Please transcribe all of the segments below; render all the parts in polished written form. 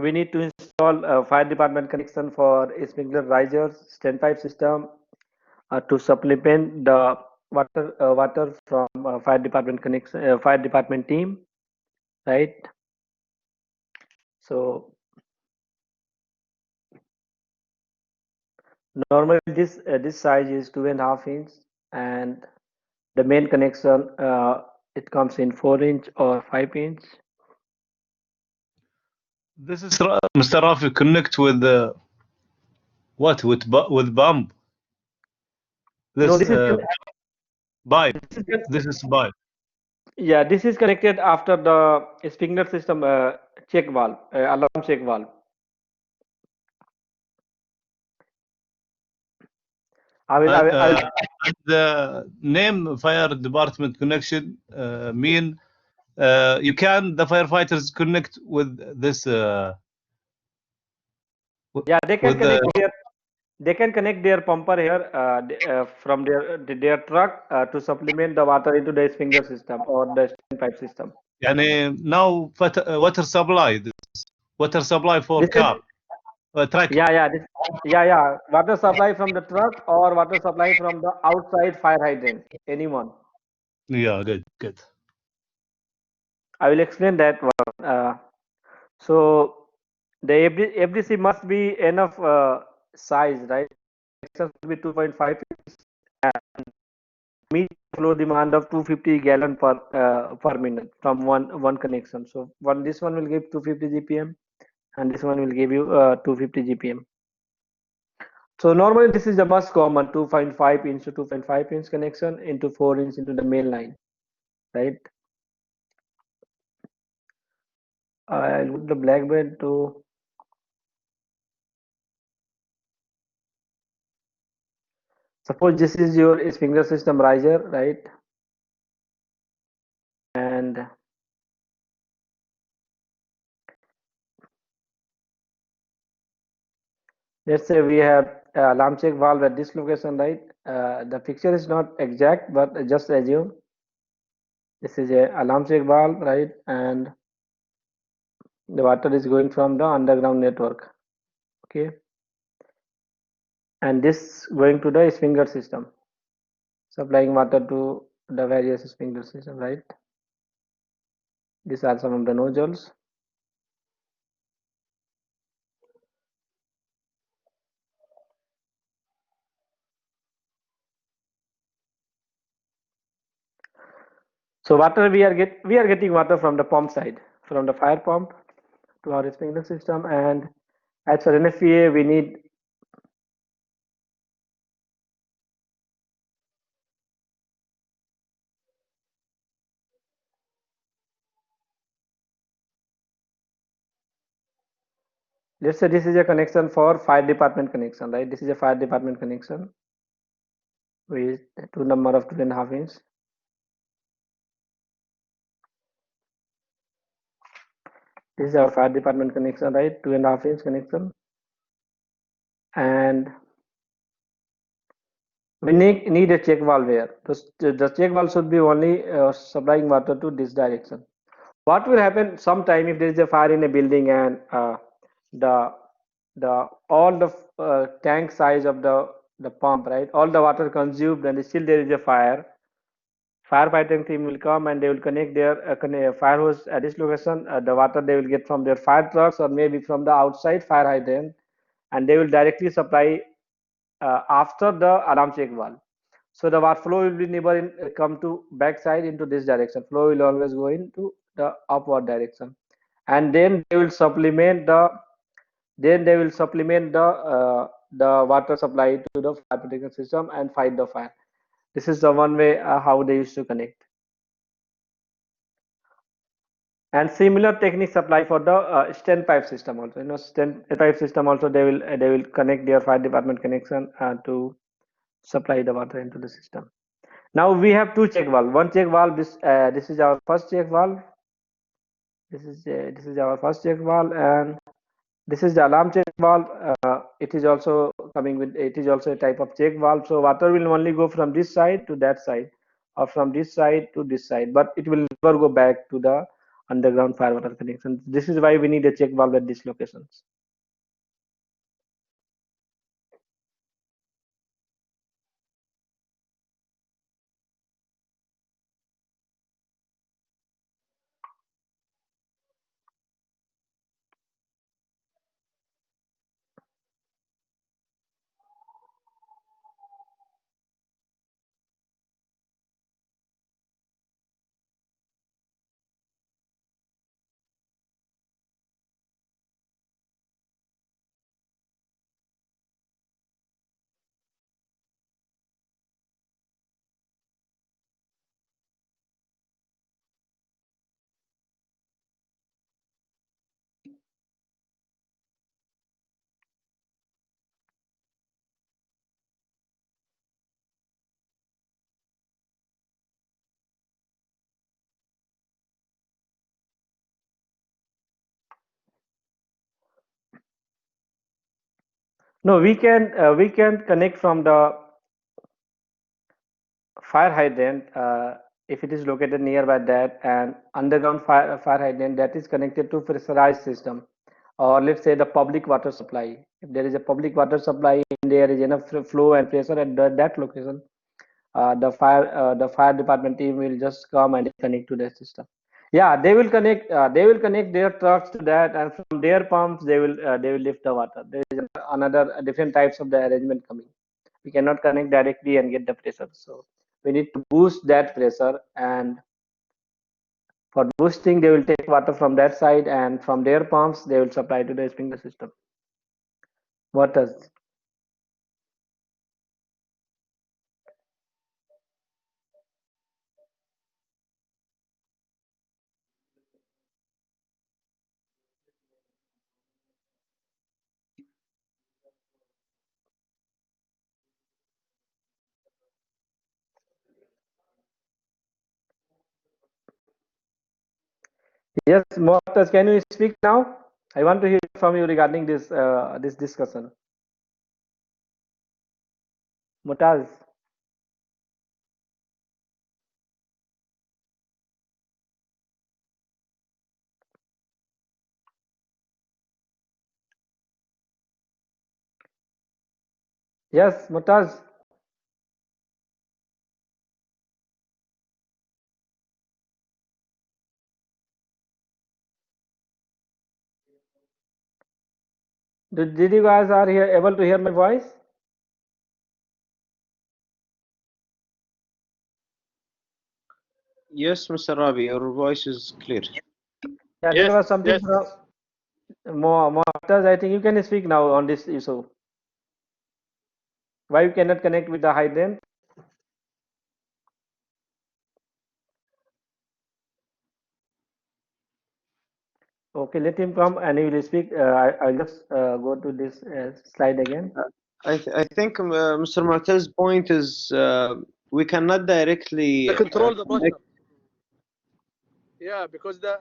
we need to install a fire department connection for a sprinkler risers standpipe system to supplement the water from fire department connection fire department team, right? So normally this size is 2.5 inch, and the main connection it comes in 4 inch or 5 inch. This is Mr. Rafi connect with what with bump. No, This pipe. this is This is pipe. yeah, this is connected after the sprinkler system check valve, alarm check valve. I will The name fire department connection mean you can the firefighters connect with this yeah, they can with the connect their pumper here from their truck to supplement the water into the sprinkler system or the standpipe system. يعني now water supply, this water supply for This is car truck. yeah, water supply from the truck or water supply from the outside fire hydrant, anyone. Yeah, good. I will explain that one. So the FDC must be enough size, right? Connection should be 2.5 and meet flow demand of 250 gallon per minute from one connection. So this one will give 250 GPM, and this one will give you 250 GPM. So normally this is the most common 2.5 inch to 2.5 inch connection into 4 inch into the main line, right? I'll put the black bed to suppose this is your sprinkler system riser, right? And let's say we have alarm check valve at this location, right? The picture is not exact, but just assume this is a alarm check valve, right? And the water is going from the underground network, okay? And this going to the sprinkler system, supplying water to the various sprinkler system, right? These are some of the nozzles. So water we are getting water from the pump side, from the fire pump to our sprinkler system, and as for NFPA we need let's say this is a connection for fire department connection, right? This is a fire department connection with two number of 2.5 inch. This is our fire department connection, right? 2.5 inch connection, and we need a check valve here. The check valve should be only supplying water to this direction. What will happen sometime if there is a fire in a building and the all the tank size of the pump, right? All the water consumed, and still there is a fire. Firefighting team will come and they will connect their fire hose at this location. The water they will get from their fire trucks or maybe from the outside fire hydrant, and they will directly supply after the alarm check valve. So the water flow will be never come to backside into this direction. Flow will always go into the upward direction, and then they will supplement the water supply to the fire protection system and fight the fire. This is the one way how they used to connect. And similar techniques apply for the standpipe system also. Standpipe system also they will connect their fire department connection to supply the water into the system. Now we have two check valve. One check valve. This is our first check valve. This is our first check valve, and this is the alarm check valve. It is also coming with. It is also a type of check valve. So water will only go from this side to that side, or from this side to this side, but it will never go back to the underground fire water connection. This is why we need a check valve at these locations. No, we can connect from the fire hydrant if it is located nearby that, and underground fire hydrant that is connected to pressurized system, or let's say the public water supply. If there is a public water supply and there is enough flow and pressure at that location, the fire department team will just come and connect to the system. Yeah, they will connect. They will connect their trucks to that, and from their pumps they will lift the water. There is another different types of the arrangement coming. We cannot connect directly and get the pressure. So we need to boost that pressure, and for boosting they will take water from that side, and from their pumps they will supply to the sprinkler system. What does? Yes, Motaz, can you speak now? I want to hear from you regarding this discussion. Motaz. Yes, Motaz. Did you guys are here able to hear my voice? Yes, Mr. Rabi, your voice is clear. Yeah, there was something from Motaz. I think you can speak now on this issue. Why you cannot connect with the hydrant? Okay, let him come and he will speak. I'll just go to this slide again. I think Mr. Mu'taz's point is we cannot directly control the pressure. Yeah, because the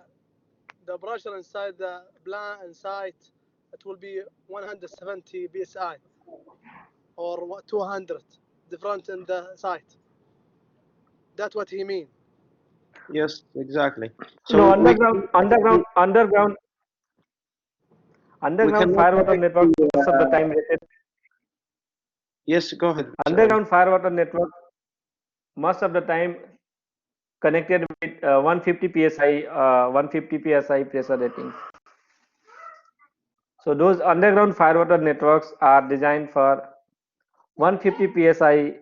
pressure inside the plant and site, it will be 170 psi or 200 different in the site. That's what he mean. Yes, exactly. So No, we underground cannot fire water network most of the time. Yes, go ahead. Underground fire water network most of the time connected with 150 psi 150 psi pressure rating. So those underground fire water networks are designed for 150 psi.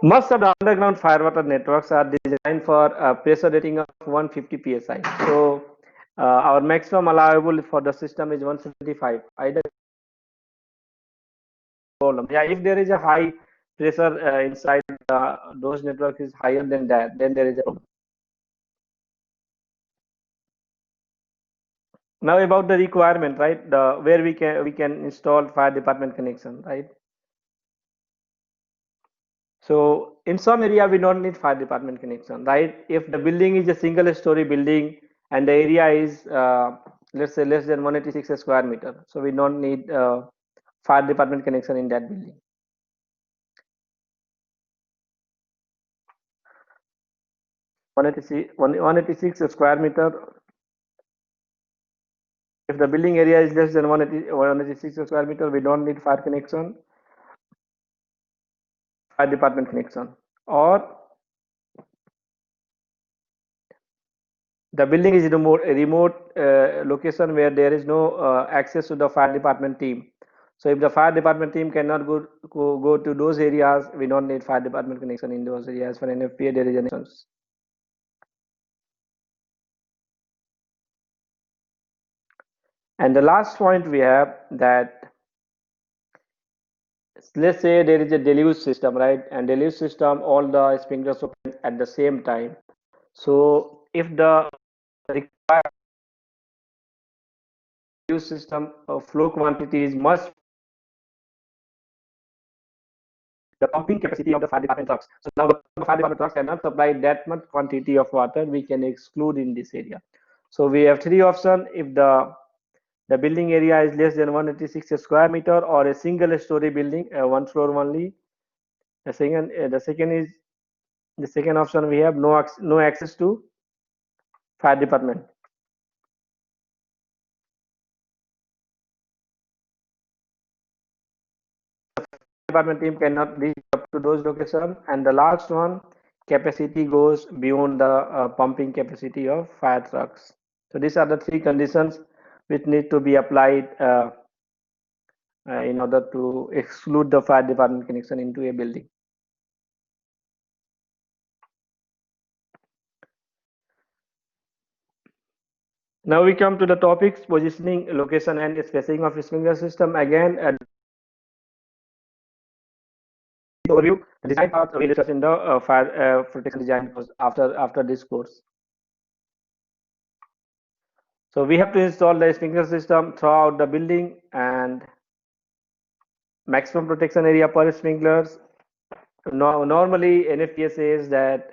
Most of the underground fire water networks are designed for a pressure rating of 150 psi. So our maximum allowable for the system is 175. Either problem. Yeah, if there is a high pressure inside those networks is higher than that, then there is a problem. Now about the requirement, right? The where we can install fire department connection, right? So in some area we don't need fire department connection, right? If the building is a single story building and the area is let's say less than 186 square meter, so we don't need fire department connection in that building. One eighty six square meter. If the building area is less than 186 square meter, we don't need fire connection, fire department connection. Or the building is remote location where there is no access to the fire department team. So if the fire department team cannot go to those areas, we don't need fire department connection in those areas. For NFPA, there is an instance. And the last point we have that, let's say there is a deluge system, right? And deluge system, all the sprinklers open at the same time. So if the required deluge system flow quantity is much, the pumping capacity of the fire department trucks. So now the fire department trucks cannot supply that much quantity of water, we can exclude in this area. So we have three options. If the building area is less than 186 square meter or a single story building, one floor only. The second option we have no access to fire department. Department team cannot reach up to those locations. And the last one, capacity goes beyond the pumping capacity of fire trucks. So these are the three conditions which need to be applied in order to exclude the fire department connection into a building. Now we come to the topics: positioning, location, and spacing of sprinkler system. Again, overview. The design part we discuss in the fire protection design course after this course. So we have to install the sprinkler system throughout the building, and maximum protection area per sprinklers. Normally NFPA says that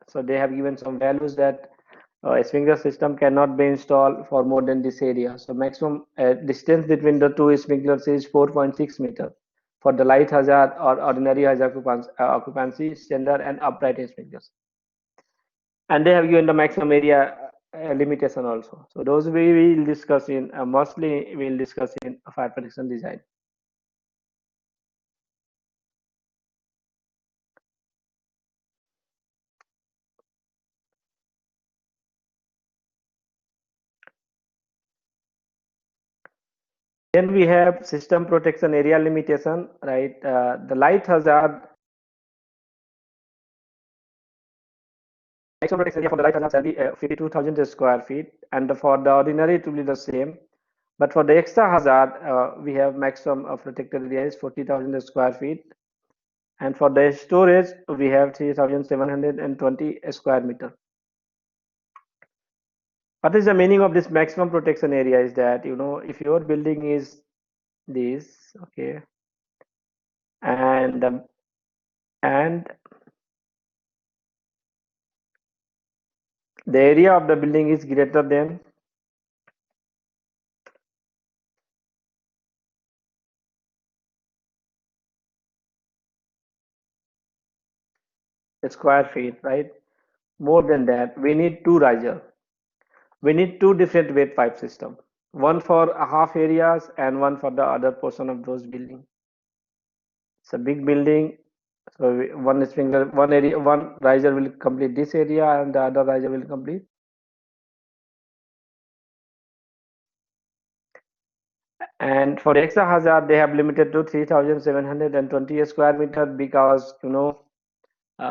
so they have given some values that a sprinkler system cannot be installed for more than this area. So maximum distance between the two sprinklers is 4.6 meter for the light hazard or ordinary hazard occupancy, standard and upright sprinklers. And they have given the maximum area limitation also. So those we will discuss in mostly we will discuss in fire protection design. Then we have system protection area limitation, right? The light hazard maximum protection area for the light hazard shall be 52,000 square feet, and for the ordinary it will be the same. But for the extra hazard, we have maximum protected area is 40,000 square feet, and for the storage we have 3,720 square meter. What is the meaning of this maximum protection area? Is that, you know, if your building is this, okay, and the area of the building is greater than square feet, right? More than that, we need two riser. We need two different weight pipe system, one for half areas and one for the other portion of those building. It's a big building, so one sprinkler, one riser will complete this area and the other riser will complete. And for the extra hazard, they have limited to 3,720 square meter because, you know,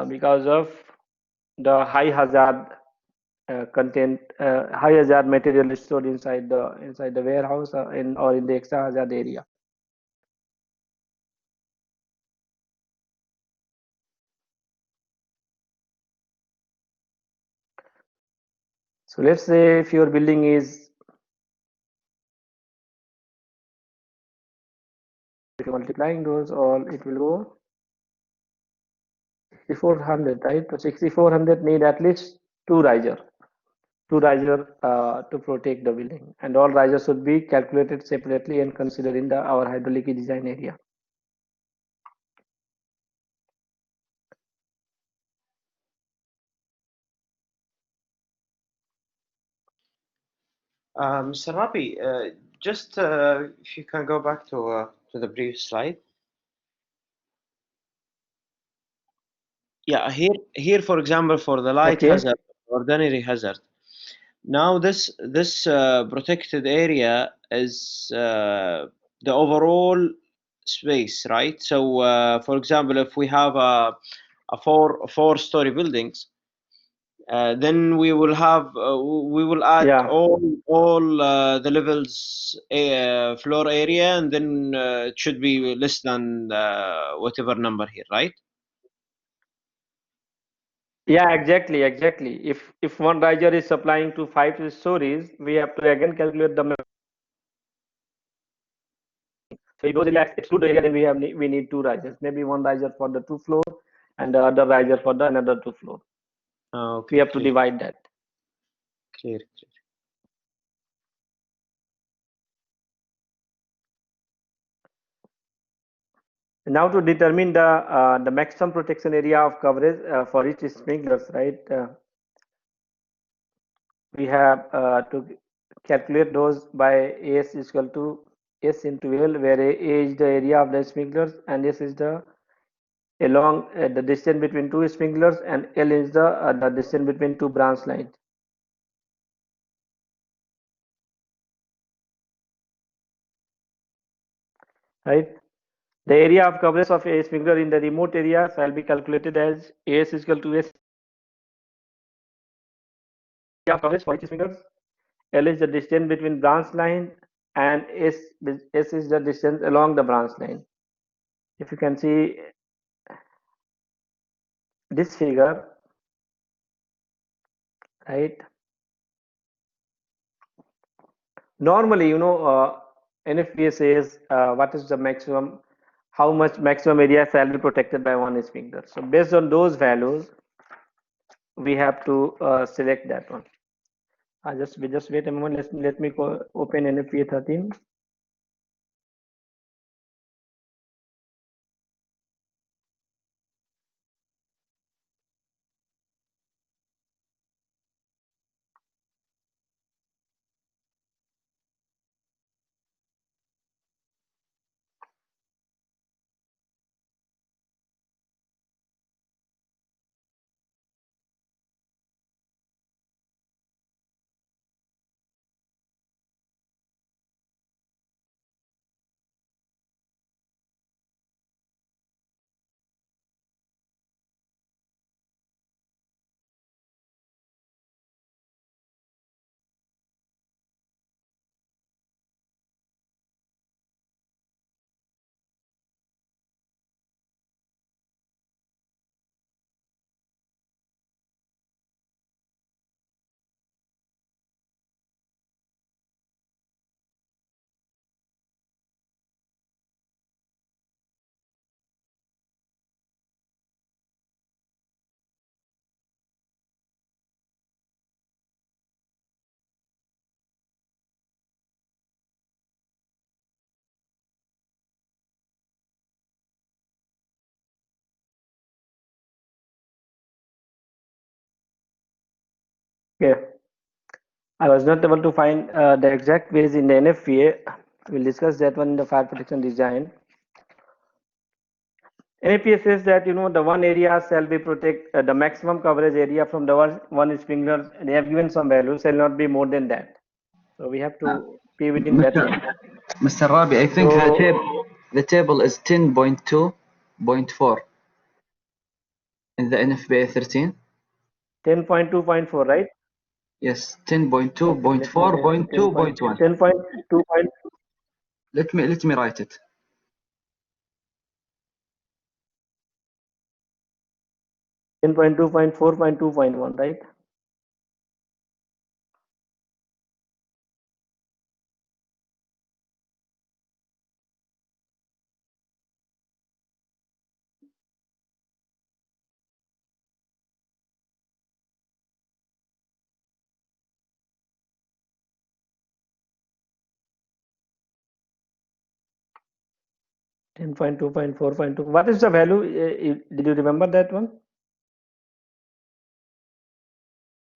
because of the high hazard content, high hazard material stored inside the warehouse or in the extra hazard area. So let's say if your building is, if you're multiplying those all, it will go 6400, right? So 6400 need at least two riser to protect the building, and all risers should be calculated separately and considered in our hydraulic design area. Mr. Rabi, just if you can go back to the previous slide. Yeah, here, for example, for the light Okay. hazard, ordinary hazard. Now this protected area is the overall space, right? So, for example, if we have a four-story buildings, then we will add Yeah. all the levels floor area, and then it should be less than whatever number here, right? Yeah, exactly. If one riser is supplying to 5 stories, we have to again calculate the. So if those areas exclude the area, then we need two risers. Maybe one riser for the 2 floor and the other riser for the another 2 floor. Okay, We have to clear, divide that. clear. Now to determine the maximum protection area of coverage for each sprinklers, right? We have to calculate those by S is equal to S into L, where A is the area of the sprinklers and S is the along the distance between two sprinklers, and L is the distance between two branch lines. Right? The area of coverage of a sprinkler in the remote area shall be calculated as AS is equal to S area of coverage for each sprinkler. L is the distance between branch line, and S is the distance along the branch line. If you can see this figure, right? Normally, NFPA says what is the maximum, how much maximum area shall be protected by one sprinkler. So based on those values, we have to select that one. Just wait a moment. Let me open NFPA 13. Okay. I was not able to find the exact ways in the NFPA. We'll discuss that one in the fire protection design. NFPA says that the one area shall be protect the maximum coverage area from the one sprinkler. They have given some value, shall not be more than that. So we have to be within that one. Mr. Rabi, I think So the table is 10.2.4 in the NFPA 13. 10.2.4, right? Yes, Okay, let me check. 10.2.4.2.1. 10.2. Let me write it. 10.2.4.2.1, right? 10.2.4.2. What is the value? Did you remember that one?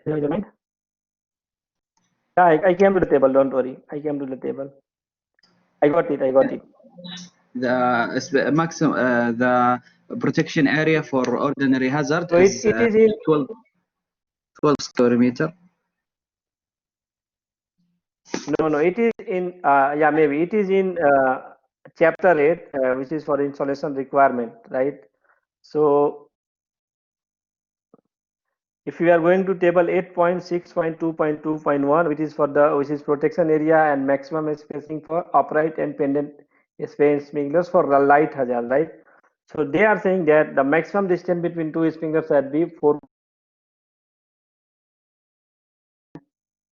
Do you have in mind? Yeah, I came to the table. Don't worry. I came to the table. I got it. I got it. The maximum the protection area for ordinary hazard So is it is in 12 square meter. no. It is in yeah, maybe it is in chapter 8, which is for installation requirement, right? So if you are going to table 8.6.2.2.1, which is protection area and maximum spacing for upright and pendant sprinklers for the light hazard, right? So they are saying that the maximum distance between two sprinklers shall be 4.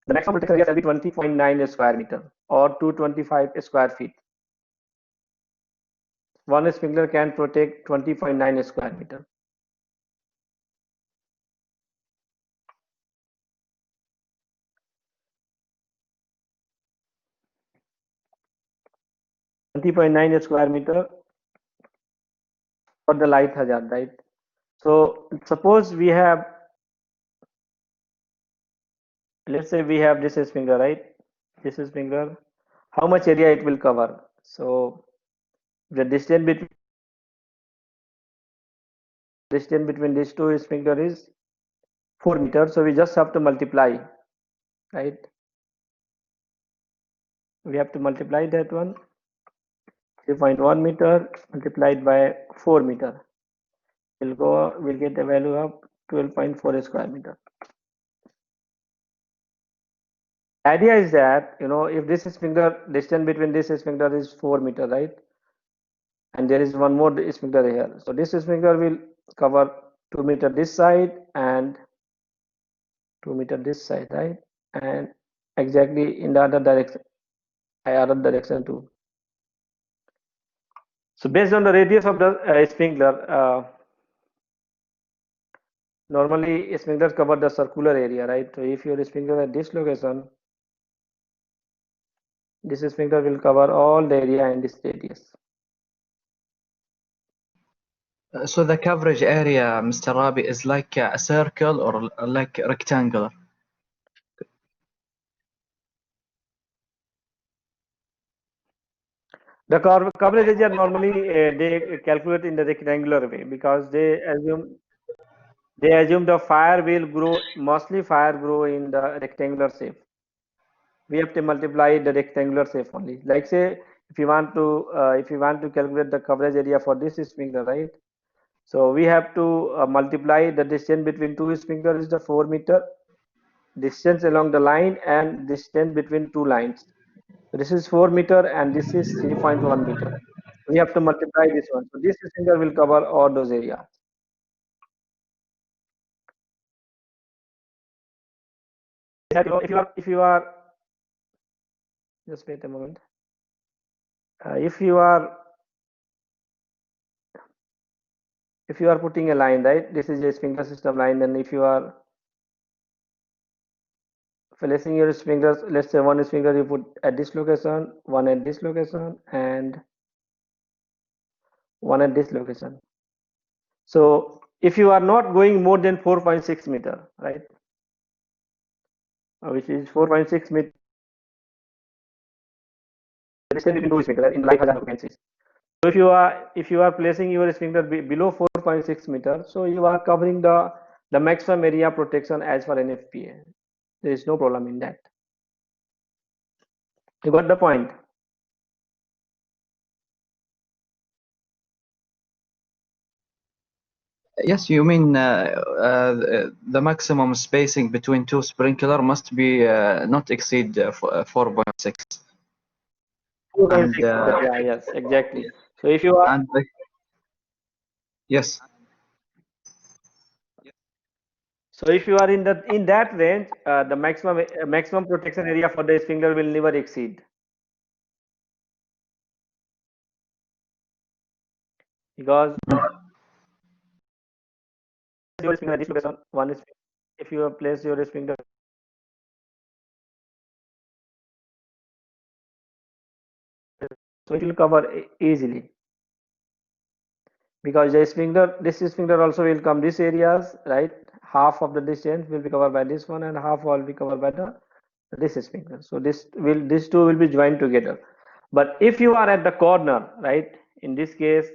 The maximum protection area shall be 20.9 square meter or 225 square feet. One sprinkler can protect 20.9 square meter. Square meter for the light hazard, right? So suppose we have, let's say we have this sprinkler, right? This sprinkler, how much area it will cover? So the distance between these two sprinkler is 4 meters. So we just have to multiply, right? We have to multiply that one. 3.1 meter multiplied by 4 meter. We'll get the value of 12.4 square meter. Idea is that, if this sprinkler distance between this sprinkler is 4 meter, right? And there is one more sprinkler here. So this sprinkler will cover 2 meter this side and 2 meter this side, right? And exactly in the other direction too. So based on the radius of the sprinkler, normally sprinklers cover the circular area, right? So if your sprinkler at this location, this sprinkler will cover all the area in this radius. So the coverage area, Mr. Rabi, is like a circle or like rectangular? The coverage area normally they calculate in the rectangular way because they assume the fire will grow, mostly fire grow in the rectangular shape. We have to multiply the rectangular shape only. Like say, if you want to calculate the coverage area for this sprinkler, right? So we have to multiply the distance between two sprinklers is the 4 meter, distance along the line and distance between two lines. So this is 4 meter and this is 3.1 meter. We have to multiply this one. So this sprinkler will cover all those areas. If you are just wait a moment. If you are putting a line, right? This is a sprinkler system line, and if you are placing your sprinklers, let's say one sprinkler you put at this location, one at this location, and one at this location. So if you are not going more than 4.6 meter, right? Which is 4.6 meter distance between two sprinkler in light hazard occupancies. So if you are placing your sprinkler below 4.6 meter, so you are covering the maximum area protection as per NFPA. There is no problem in that. You got the point? Yes, you mean the maximum spacing between two sprinkler must be not exceed 4.6. 4.6. Yeah, yes, exactly. So if you are yes. So if you are in that range, the maximum protection area for the sprinkler will never exceed. Because your sprinkler this location, one is if you place your sprinkler so it will cover easily. because this sprinkler also will come this areas, right? Half of the distance will be covered by this one, and half will be covered by this sprinkler. So these two will be joined together. But if you are at the corner, right? In this case,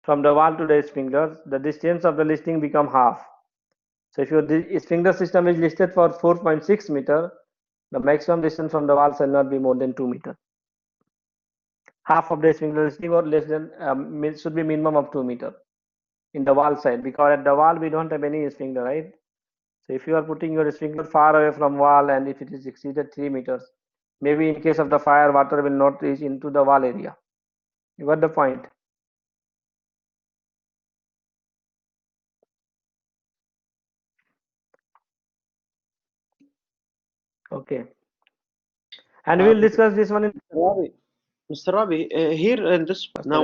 from the wall to the sprinkler, the distance of the listing become half. So if your sprinkler system is listed for 4.6 meter, the maximum distance from the wall shall not be more than 2 meter. Half of the sprinkler listing or less than should be minimum of 2 meter in the wall side, because at the wall we don't have any sprinkler, right? So if you are putting your sprinkler far away from wall and if it is exceeded 3 meters, maybe in case of the fire, water will not reach into the wall area. You got the point? Okay. And we'll discuss this one in Mr. Rabi, here in this now,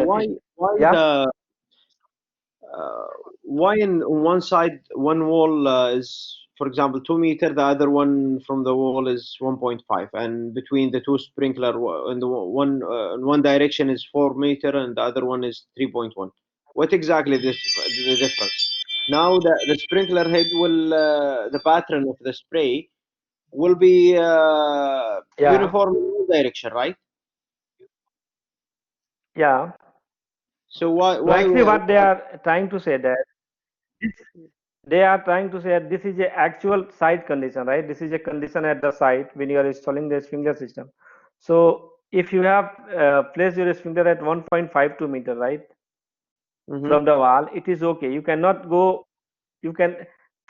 Yeah. why in one side one wall is, for example, 2 meter, the other one from the wall is 1.5, and between the two sprinkler in the in one direction is 4 meter and the other one is 3.1. What exactly this the difference? Now the sprinkler head will the pattern of the spray will be Yeah. uniform in all direction, right? Yeah. So why No, actually what they are trying to say that they are trying to say that this is a actual site condition, right? This is a condition at the site when you are installing the sprinkler system. So if you have placed your sprinkler at 1.52 meter, right, from the wall, it is okay. You cannot go. You can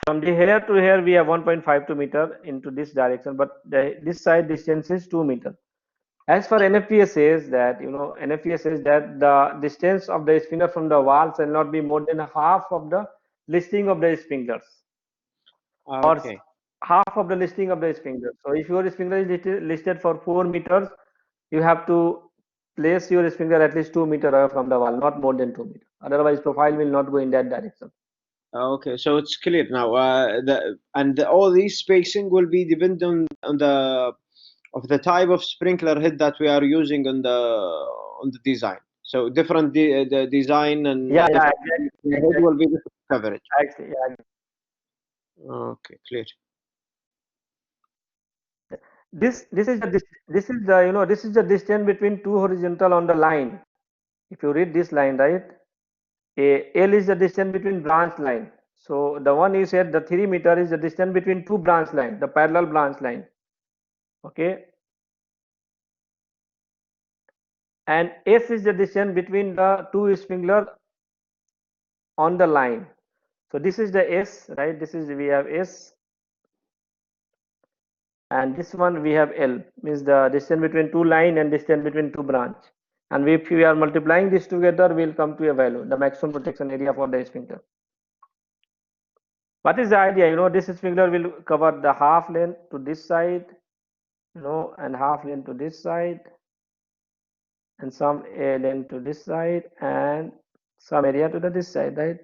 from the here to here we have 1.52 meter into this direction, but this side distance is 2 meter. As for NFPA says that, NFPA says that the distance of the sprinkler from the wall shall not be more than half of the listing of the sprinklers, or okay. half of the listing of the sprinkler. So if your sprinkler is listed for 4 meters, you have to place your sprinkler at least 2 meter away from the wall, not more than 2 meters. Otherwise, profile will not go in that direction. Okay, so it's clear now. All these spacing will be dependent on the type of sprinkler head that we are using on the design. So different the design and Yeah, different exactly. head will be different coverage. Actually, yeah. Okay, clear. This is the distance between two horizontal on the line. If you read this line, right, L is the distance between branch line. So the one you said, the 3 meter is the distance between two branch line, the parallel branch line. Okay. And S is the distance between the two sprinkler on the line. So this is the S, right? We have S, and this one we have L, means the distance between two line and distance between two branch. And if we are multiplying this together, we'll come to a value, the maximum protection area for the sprinkler. What is the idea? This sprinkler will cover the half length to this side, and half length to this side, and some length to this side, and some area to this side, right?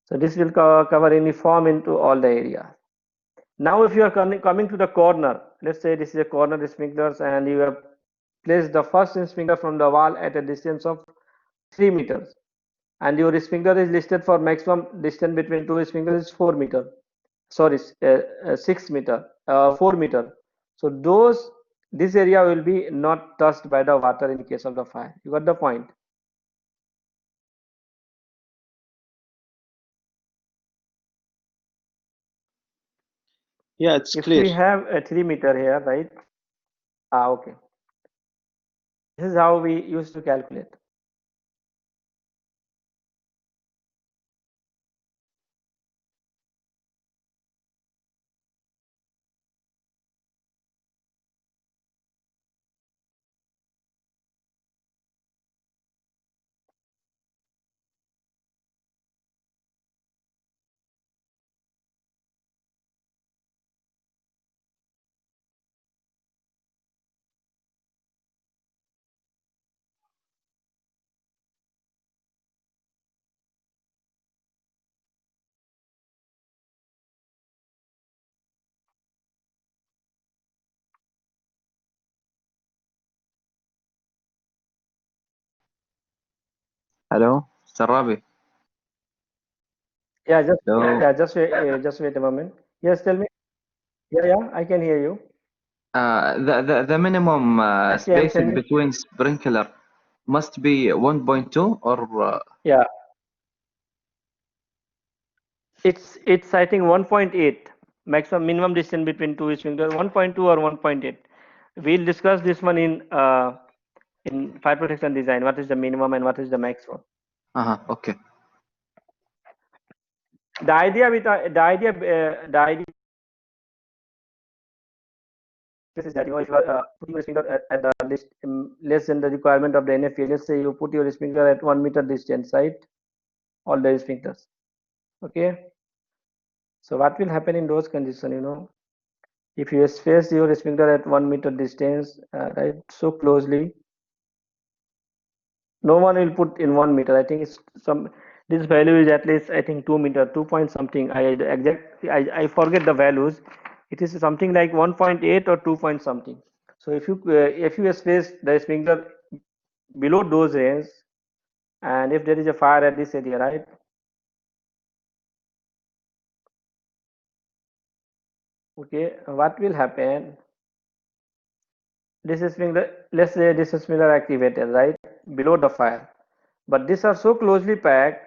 So this will cover uniform into all the area. Now, if you are coming to the corner, let's say this is a corner sprinklers, and you have placed the first sprinkler from the wall at a distance of 3 meters, and your sprinkler is listed for maximum distance between two sprinklers is 4 meter. Sorry, 6 meter, 4 meter. So this area will be not touched by the water in case of the fire. You got the point? Yeah, it's If clear. we have a 3 meter here, right? Okay. This is how we used to calculate. Hello? Sarabi. Yeah, just Hello. yeah, just wait a moment. Yes, tell me. Yeah, I can hear you. The minimum Actually, I'm spacing sending. between sprinkler must be 1.2 or Yeah, it's I think 1.8 maximum minimum distance between two sprinkler 1.2 or 1.8. We'll discuss this one in fire protection design. What is the minimum and what is the maximum? okay. The idea the idea is that if you are putting your sprinkler at the list less than the requirement of the NFPA, let's say you put your sprinkler at 1 meter distance, right? All the sprinklers. Okay. So what will happen in those conditions? If you space your sprinkler at 1 meter distance, right, so closely, no one will put in 1 meter. I think it's this value is at least I think 2 meter, 2 point something. I forget the values. It is something like 1.8 or 2 point something. So if you space the sprinkler below those range, and if there is a fire at this area, right? Okay, what will happen? This is sprinkler. Let's say this is sprinkler activated, right, below the fire, but these are so closely packed,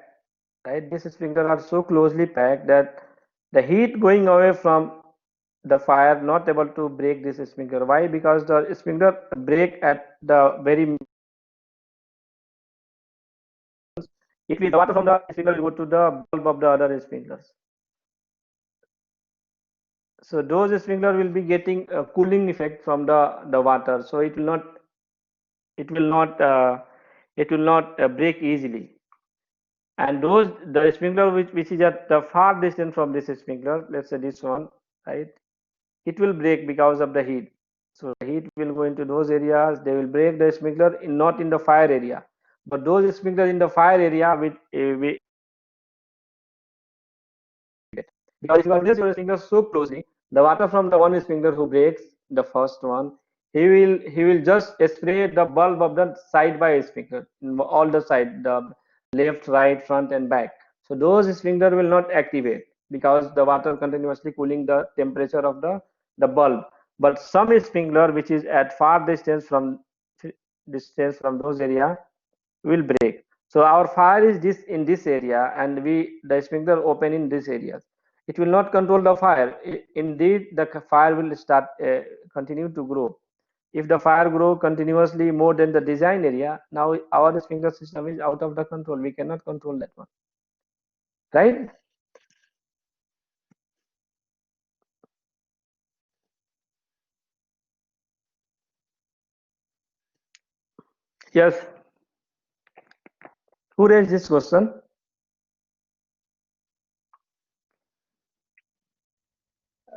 right? These sprinklers are so closely packed that the heat going away from the fire not able to break this sprinkler. Why? Because the sprinkler break at the very it will the water from the sprinkler will go to the bulb of the other sprinklers. So those sprinkler will be getting a cooling effect from the water. So it will not break easily. And those the sprinkler which is at the far distance from this sprinkler, let's say this one, right? It will break because of the heat. So the heat will go into those areas. They will break the sprinkler not in the fire area, but those sprinklers in the fire area because if you place your sprinkler so closely, the water from the one sprinkler who breaks the first one, he will just spray the bulb of the side by sprinkler, all the side, the left, right, front, and back. So those sprinkler will not activate because the water continuously cooling the temperature of the bulb. But some sprinkler which is at far distance from those area will break. So our fire is this in this area, and the sprinkler open in this area. It will not control the fire. Indeed, the fire will start continue to grow. If the fire grow continuously more than the design area, now our sprinkler system is out of the control. We cannot control that one, right? Yes. Who raised this question?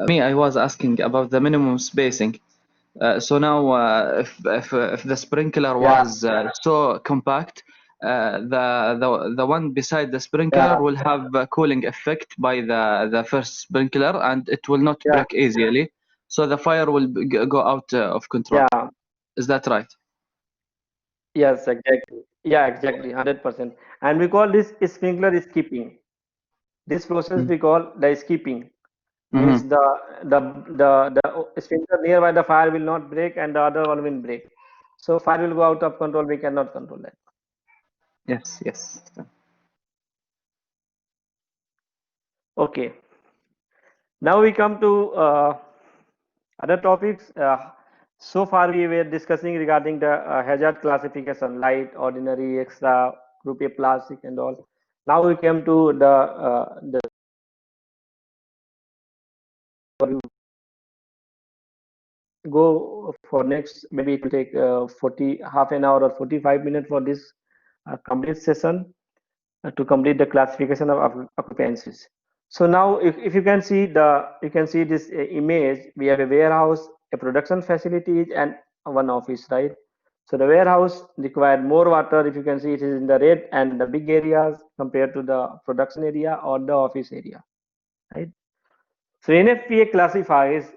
Me, I was asking about the minimum spacing. So now, if the sprinkler Yeah. was so compact, the one beside the sprinkler Yeah. will have a cooling effect by the first sprinkler, and it will not Yeah. break easily. So the fire will go out of control. Yeah. Is that right? Yes, exactly. Yeah, exactly, 100%. And we call this sprinkler skipping. This process we call the skipping. Means Mm-hmm. the sprinkler nearby the fire will not break and the other one will break. So fire will go out of control. We cannot control that. Yes, yes. Okay. Now we come to other topics. So far we were discussing regarding the hazard classification: light, ordinary, extra, group A, plastic, and all. Now we came to the go for next. Maybe it will take 40 half an hour or 45 minutes for this complete session to complete the classification of occupancies. So now if you can see this image. We have a warehouse, a production facilities, and one office, right? So the warehouse required more water. If you can see, it is in the red and the big areas compared to the production area or the office area, right? So NFPA classifies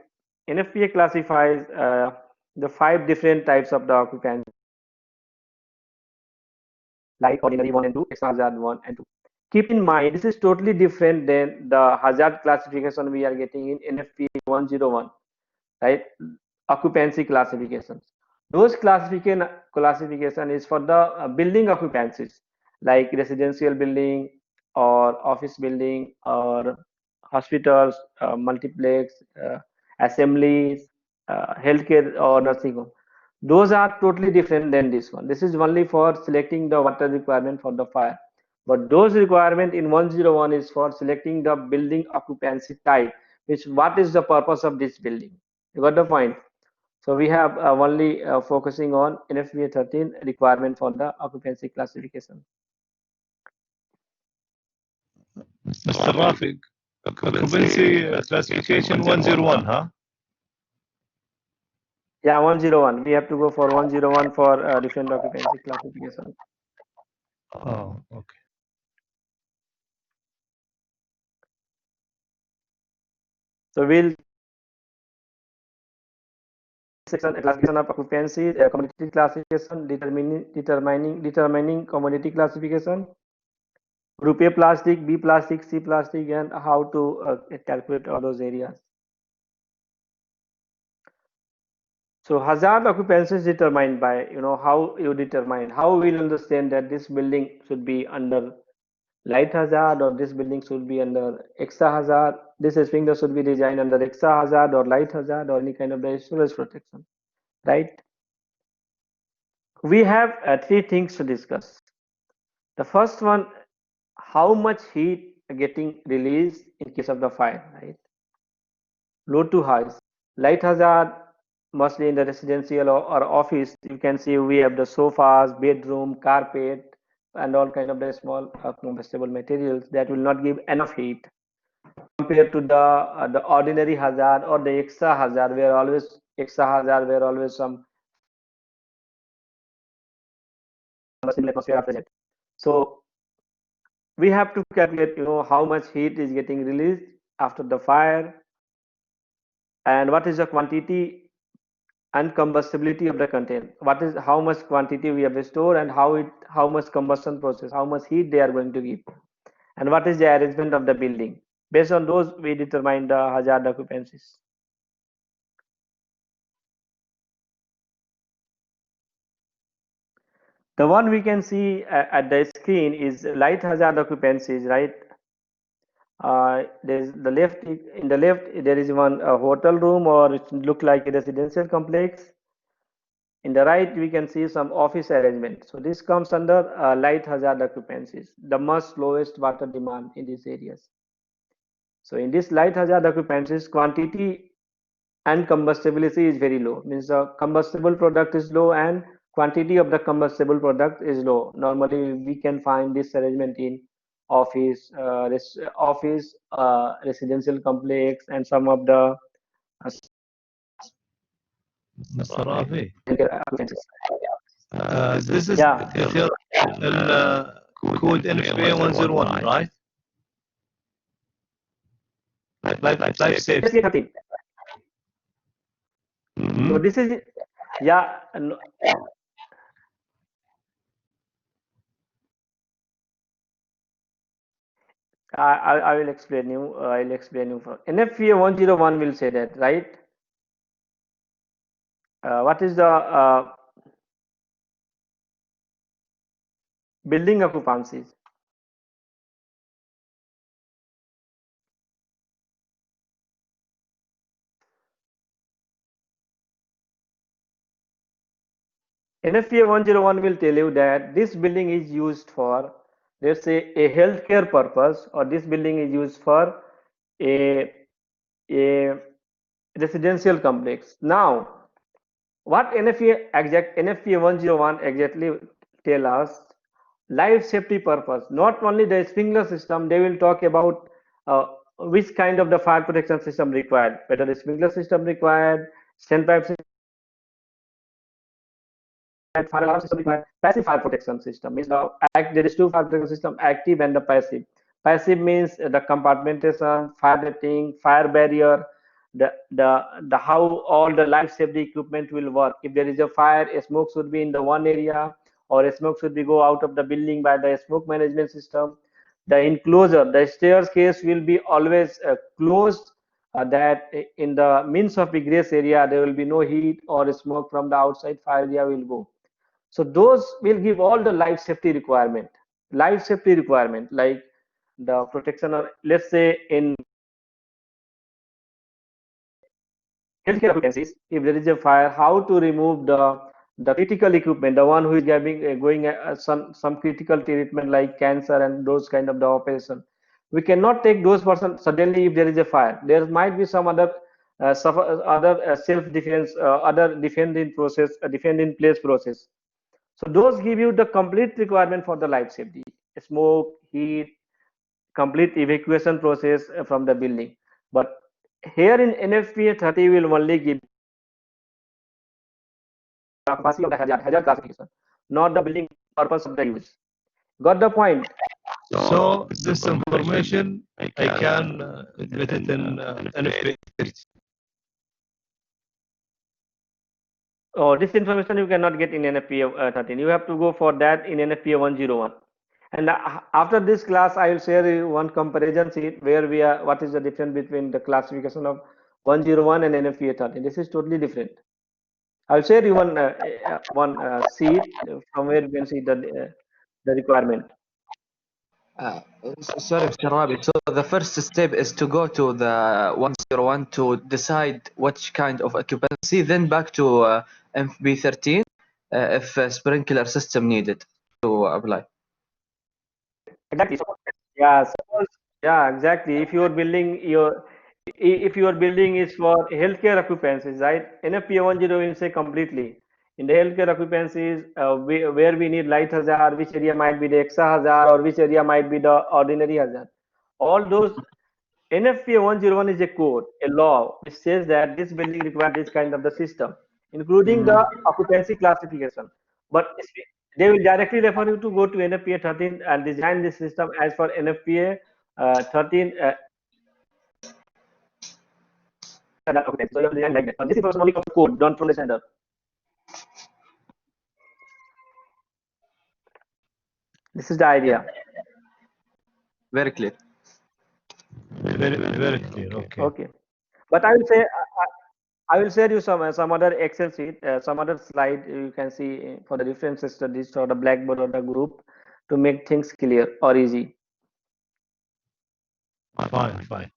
the 5 different types of the occupancy. like ordinary 1 and 2, extra hazard 1 and 2. Keep in mind, this is totally different than the hazard classification we are getting in NFPA 101, right? Occupancy classifications. Those classification is for the building occupancies, like residential building or office building or hospitals, multiplex, assemblies, healthcare or nursing home. Those are totally different than this one. This is only for selecting the water requirement for the fire. But those requirement in 101 is for selecting the building occupancy type, which what is the purpose of this building. You got the point? So we have only focusing on NFPA 13 requirement for the occupancy classification. Mr. Rafiq, occupancy classification 101, huh? Yeah, 101. We have to go for 101 for different occupancy classification. Oh, okay. So we'll section classification of occupancy, commodity classification, determining commodity classification, group A plastic, B plastic, C plastic, and how to calculate all those areas. So hazard occupancy is determined by, how you determine, how we'll understand that this building should be under light hazard or this building should be under extra hazard. This sprinkler should be designed under extra hazard or light hazard or any kind of the storage protection, right? We have three things to discuss. The first one, how much heat getting released in case of the fire, right? Low to highs. Light hazard, mostly in the residential or office, you can see we have the sofas, bedroom, carpet, and all kind of the small combustible materials that will not give enough heat compared to the ordinary hazard or the extra hazard, where always some atmosphere are present. So we have to calculate, how much heat is getting released after the fire, and what is the quantity and combustibility of the content. What is how much quantity we have stored and how much combustion process, how much heat they are going to give, and what is the arrangement of the building. Based on those, we determine the hazard occupancies. The one we can see at the screen is light hazard occupancies, right? There's the left in the left there is one hotel room, or it look like a residential complex. In the right we can see some office arrangement. So this comes under light hazard occupancies, the most lowest water demand in these areas. So in this light hazard occupancies, quantity and combustibility is very low, means the combustible product is low and quantity of the combustible product is low. Normally we can find this arrangement in office, residential complex, and some of the Mr. Rafiq, occupancies. this is Yeah. code NFPA 101, right? Life safety. NFPA 13. So this is, yeah. I will explain you. I'll explain you. For NFPA 101 will say that, right? What is the building occupancies? NFPA 101 will tell you that this building is used for, let's say, a healthcare purpose, or this building is used for a residential complex. Now, what NFPA 101 exactly tell us? Life safety purpose. Not only the sprinkler system, they will talk about which kind of the fire protection system required, whether the sprinkler system required, standpipe system, fire alarm system required. Passive fire protection system means there is two fire protection system, active and the passive. Passive means the compartmentation, fire rating, fire barrier, the how all the life safety equipment will work. If there is a fire, a smoke should be in the one area, or smoke should be go out of the building by the smoke management system. The enclosure, the staircase will be always closed, that in the means of egress area there will be no heat or smoke from the outside fire area will go. So those will give all the life safety requirement. Life safety requirement like the protection, or let's say in healthcare occupancies, if there is a fire, how to remove the critical equipment, the one who is having going some critical treatment like cancer and those kind of the operation. We cannot take those persons suddenly if there is a fire. There might be some other other self defense, other defend in process, defend in place process. So those give you the complete requirement for the life safety: smoke, heat, complete evacuation process from the building. But here in NFPA 30 will only give capacity of the hazard classification, not the building purpose of the use. Got the point? So this information I can get it in NFPA 30. Oh, this information you cannot get in NFPA 13. You have to go for that in NFPA 101. And after this class, I will share you one comparison sheet where we are, what is the difference between the classification of 101 and NFPA 13. This is totally different. I'll share you one sheet from where you can see the requirement. Sorry, Mr. Rabi. So the first step is to go to the 101 to decide which kind of occupancy, then back to MB13 if a sprinkler system needed to apply. Exactly. Yeah, suppose, yeah, exactly. If your building is for healthcare occupancies, right? NFPA 10 will say completely. In the healthcare occupancies, where we need light hazard, which area might be the extra hazard, or which area might be the ordinary hazard. All those NFPA 101 is a code, a law, which says that this building requires this kind of the system, including the occupancy classification. But they will directly refer you to go to NFPA 13 and design this system as for NFPA 13. Okay, so you have design like that. But this is only from the code, not from the standard. This is the idea. Very clear. Very clear. Okay. Okay, but I will say I will share you some other Excel sheet, some other slide you can see for the reference studies or the Blackboard or the group to make things clear or easy. Fine.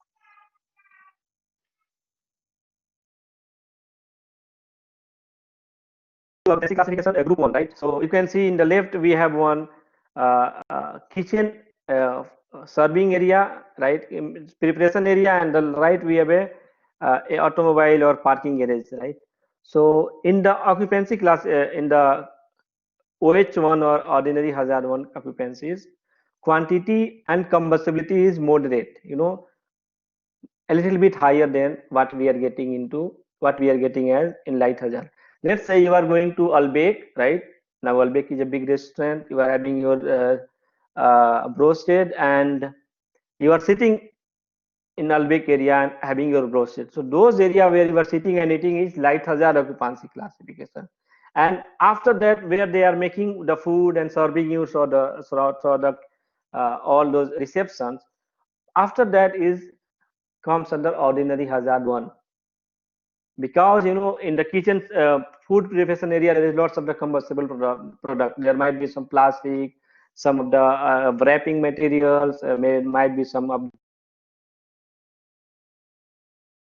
Basic classification, group 1, right? So you can see in the left we have one kitchen serving area, right? Preparation area, and the right we have a automobile or parking garage, right? So in the occupancy class, in the OH1 or ordinary hazard 1 occupancies, quantity and combustibility is moderate, a little bit higher than what we are getting as in light hazard. Let's say you are going to Albek, right? Now Albek is a big restaurant. You are having your broasted, and you are sitting in Albek area and having your broasted. So those area where you are sitting and eating is light hazard occupancy classification. And after that, where they are making the food and serving you so the all those receptions, after that comes under ordinary hazard 1. Because in the kitchen food preparation area there is lots of the combustible product. There might be some plastic, some of the wrapping materials, might be some of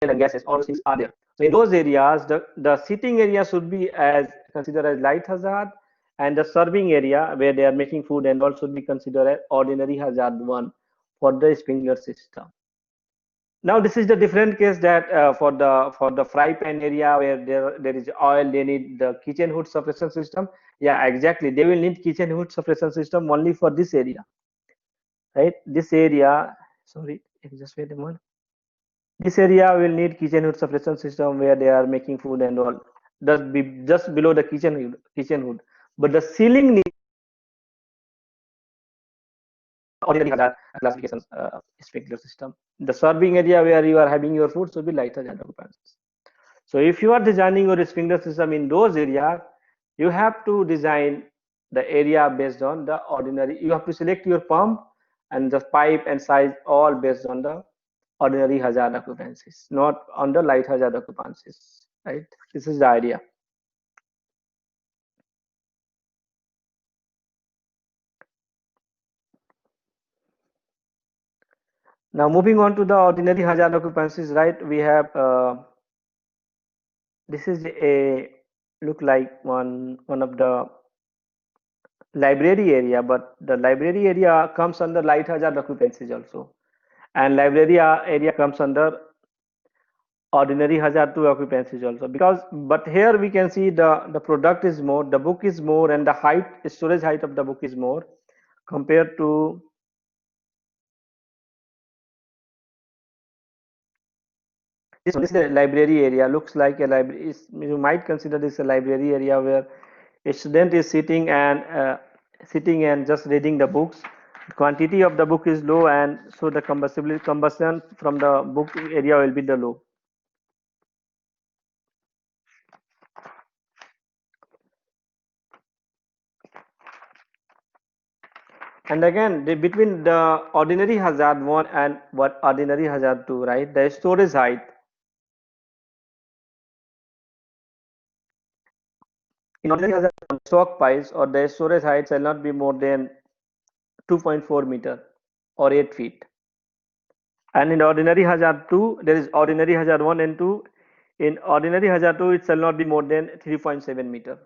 the gases. All things are there. So in those areas, the sitting area should be considered as light hazard, and the serving area where they are making food and all should be considered as ordinary hazard 1 for the sprinkler system. Now this is the different case that for the fry pan area where there is oil, they need the kitchen hood suppression system. Yeah, exactly. They will need kitchen hood suppression system only for this area, right? This area, sorry, just wait a moment. This area will need kitchen hood suppression system where they are making food and all. Just below the kitchen hood. But the ceiling needs ordinary hazard classification sprinkler system. The serving area where you are having your food should be light hazard occupancies. So if you are designing your sprinkler system in those areas, you have to design the area based on the ordinary. You have to select your pump and the pipe and size all based on the ordinary hazard occupancies, not on the light hazard occupancies, right? This is the idea. Now moving on to the ordinary hazard occupancies, right? We have this is a look like one of the library area, but the library area comes under light hazard occupancies also, and library area comes under ordinary hazard to occupancies also, because but here we can see the product is more, the book is more, and the height, storage height of the book is more compared to this one. This is a library area, looks like a library. You might consider this a library area where a student is sitting and just reading the books. The quantity of the book is low, and so the combustion from the book area will be the low. And again, between the ordinary hazard 1 and what ordinary hazard 2, right? The storage height. In ordinary hazard, stockpiles or the storage height shall not be more than 2.4 meter or 8 feet. And in ordinary hazard 2, there is ordinary hazard 1 and 2. In ordinary hazard 2, it shall not be more than 3.7 meter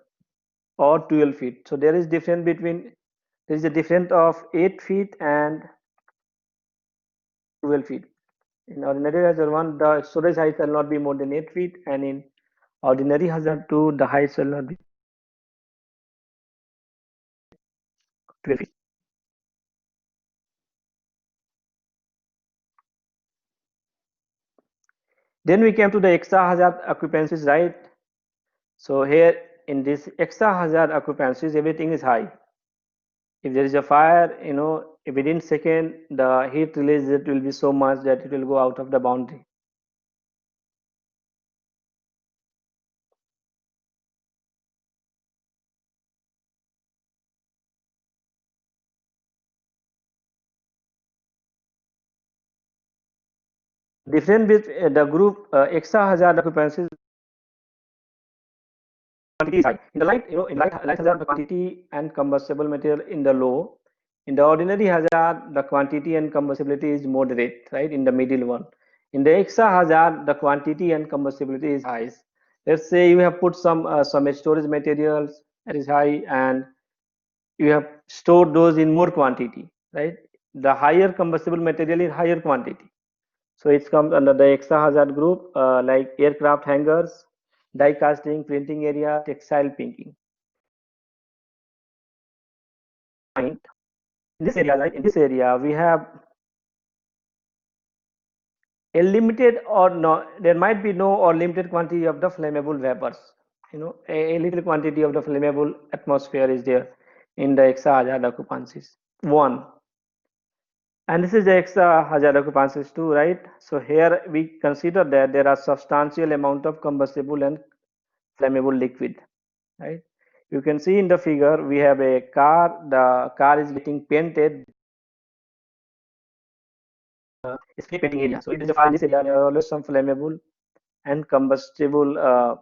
or 12 feet. So there is difference between, there is a difference of 8 feet and 12 feet. In ordinary hazard 1, the storage height shall not be more than 8 feet, and in ordinary hazard 2, the height shall not be 12 feet. Then we came to the extra hazard occupancies, right? So here in this extra hazard occupancies, everything is high. If there is a fire, within second, the heat release it will be so much that it will go out of the boundary. Different with the group extra hazard occupancies quantity is high. In the light, in light hazard, the quantity and combustible material in the low. In the ordinary hazard, the quantity and combustibility is moderate, right? In the middle one. In the extra hazard, the quantity and combustibility is high. Let's say you have put some storage materials that is high, and you have stored those in more quantity, right? The higher combustible material in higher quantity. So it comes under the extra hazard group, like aircraft hangars, die casting, printing area, textile pinking. In this area, right? In this area, we have a limited or no, there might be no or limited quantity of the flammable vapors. A little quantity of the flammable atmosphere is there in the extra hazard occupancies. 1. And this is the extra hazard occupancies 2, right? So here we consider that there are substantial amount of combustible and flammable liquid, right? You can see in the figure we have a car. The car is getting painted. Spray painting area. So it is a fire in this area. There are always some flammable and combustible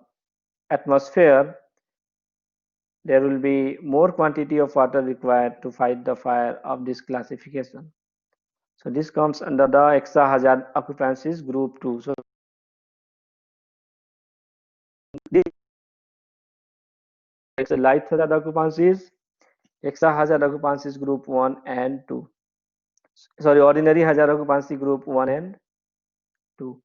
atmosphere. There will be more quantity of water required to fight the fire of this classification. So this comes under the extra hazard occupancies group 2. So this is a light hazard occupancies, extra hazard occupancies group 1 and 2. Sorry, ordinary hazard occupancy group 1 and 2.